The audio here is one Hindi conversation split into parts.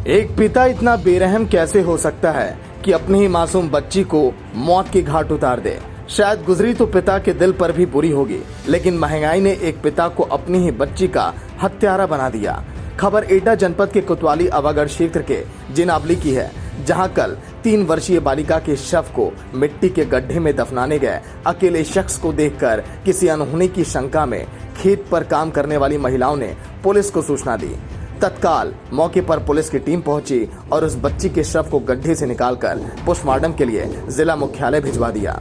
एक पिता इतना बेरहम कैसे हो सकता है कि अपनी ही मासूम बच्ची को मौत के घाट उतार दे। शायद गुजरी तो पिता के दिल पर भी बुरी होगी, लेकिन महंगाई ने एक पिता को अपनी ही बच्ची का हत्यारा बना दिया। खबर एटा जनपद के कोतवाली अवागढ़ क्षेत्र के जिनाबली की है, जहां कल 3 वर्षीय बालिका के शव को मिट्टी के गड्ढे में दफनाने गए अकेले शख्स को देखकर किसी अनहोनी की शंका में खेत पर काम करने वाली महिलाओं ने पुलिस को सूचना दी। तत्काल मौके पर पुलिस की टीम पहुंची और उस बच्ची के शव को गड्ढे से निकालकर पोस्टमार्टम के लिए जिला मुख्यालय भिजवा दिया।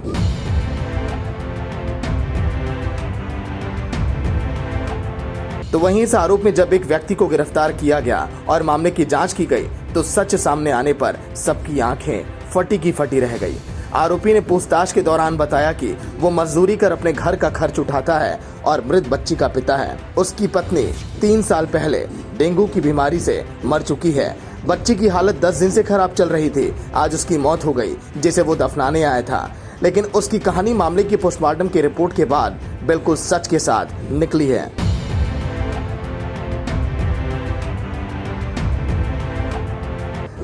तो वहीं इस आरोप में जब एक व्यक्ति को गिरफ्तार किया गया और मामले की जांच की गई तो सच सामने आने पर सबकी आंखें फटी की फटी रह गई। आरोपी ने पूछताछ के दौरान बताया कि वो मजदूरी कर अपने घर का खर्च उठाता है और मृत बच्ची का पिता है। उसकी पत्नी 3 साल पहले डेंगू की बीमारी से मर चुकी है। बच्ची की हालत 10 दिन से खराब चल रही थी। आज उसकी मौत हो गई, जिसे वो दफनाने आया था, लेकिन उसकी कहानी मामले की पोस्टमार्टम की रिपोर्ट के बाद बिल्कुल सच के साथ निकली है।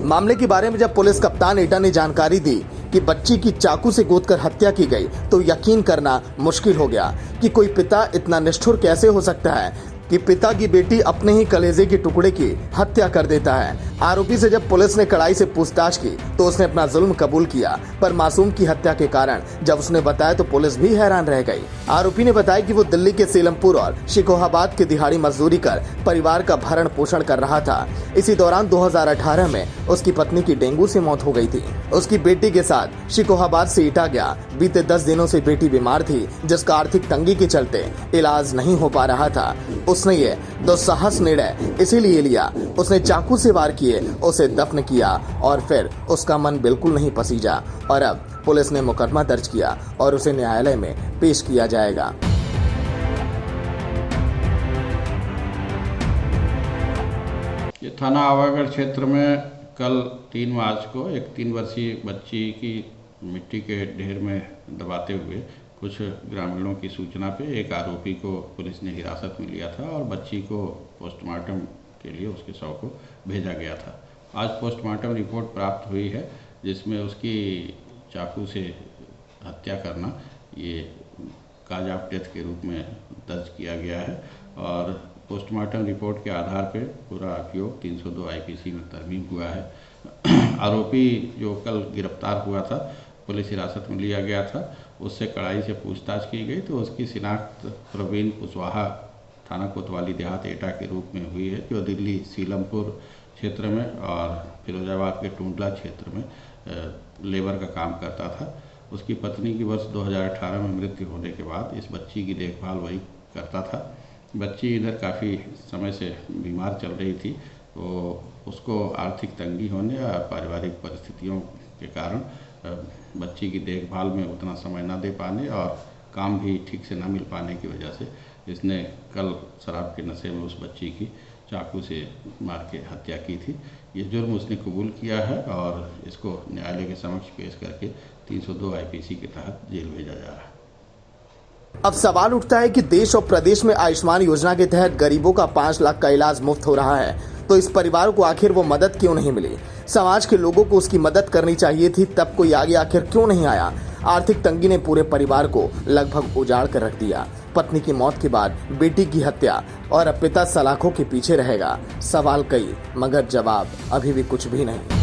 मामले के बारे में जब पुलिस कप्तान एटा ने जानकारी दी कि बच्ची की चाकू से गोदकर हत्या की गई तो यकीन करना मुश्किल हो गया कि कोई पिता इतना निष्ठुर कैसे हो सकता है कि पिता की बेटी अपने ही कलेजे के टुकड़े की हत्या कर देता है। आरोपी से जब पुलिस ने कड़ाई से पूछताछ की तो उसने अपना जुल्म कबूल किया, पर मासूम की हत्या के कारण जब उसने बताया तो पुलिस भी हैरान रह गई। आरोपी ने बताया कि वो दिल्ली के सीलमपुर और शिकोहाबाद के दिहाड़ी मजदूरी कर परिवार का भरण पोषण कर रहा था। इसी दौरान 2018 में उसकी पत्नी की डेंगू से मौत हो गई थी। उसकी बेटी के साथ शिकोहाबाद से एटा गया। बीते 10 दिनों से बेटी बीमार थी, जिसका आर्थिक तंगी के चलते इलाज नहीं हो पा रहा था। उसने ये दुस्साहस निर्णय इसीलिए लिया, उसने चाकू से वार किए, उसे दफन किया और फिर उसका मन बिल्कुल नहीं पसीजा और अब पुलिस ने मुकदमा दर्ज किया और उसे न्यायालय में पेश किया जाएगा। ये थाना आवागढ़ क्षेत्र में कल 3 मार्च को एक 3 वर्षीय बच्ची की मिट्टी के ढेर में दबाते हुए कुछ ग्रामीणों की सूचना पे एक आरोपी को पुलिस ने हिरासत में लिया था और बच्ची को पोस्टमार्टम के लिए उसके शव को भेजा गया था। आज पोस्टमार्टम रिपोर्ट प्राप्त हुई है, जिसमें उसकी चाकू से हत्या करना ये काज ऑफ डेथ के रूप में दर्ज किया गया है और पोस्टमार्टम रिपोर्ट के आधार पर पूरा अभियोग 302 IPC में तरमीम हुआ है। आरोपी जो कल गिरफ्तार हुआ था, पुलिस हिरासत में लिया गया था, उससे कड़ाई से पूछताछ की गई तो उसकी शिनाख्त प्रवीण कुशवाहा थाना कोतवाली देहात एटा के रूप में हुई है, जो दिल्ली सीलमपुर क्षेत्र में और फिरोजाबाद के टूंडला क्षेत्र में लेबर का काम करता था। उसकी पत्नी की वर्ष 2018 में मृत्यु होने के बाद इस बच्ची की देखभाल वही करता था। बच्ची इधर काफ़ी समय से बीमार चल रही थी, तो उसको आर्थिक तंगी होने और पारिवारिक परिस्थितियों के कारण बच्ची की देखभाल में उतना समय न दे पाने और काम भी ठीक से न मिल पाने की वजह से इसने कल शराब के नशे में उस बच्ची की चाकू से मार के हत्या की थी। ये जुर्म उसने कबूल किया है और इसको न्यायालय के समक्ष पेश करके 302 IPC के तहत जेल भेजा जा रहा है। अब सवाल उठता है कि देश और प्रदेश में आयुष्मान योजना के तहत गरीबों का 5 लाख का इलाज मुफ्त हो रहा है, तो इस परिवार को आखिर वो मदद क्यों नहीं मिली? समाज के लोगों को उसकी मदद करनी चाहिए थी, तब कोई आगे आखिर क्यों नहीं आया? आर्थिक तंगी ने पूरे परिवार को लगभग उजाड़ कर रख दिया। पत्नी की मौत के बाद बेटी की हत्या और अब पिता सलाखों के पीछे रहेगा। सवाल कई, मगर जवाब अभी भी कुछ भी नहीं।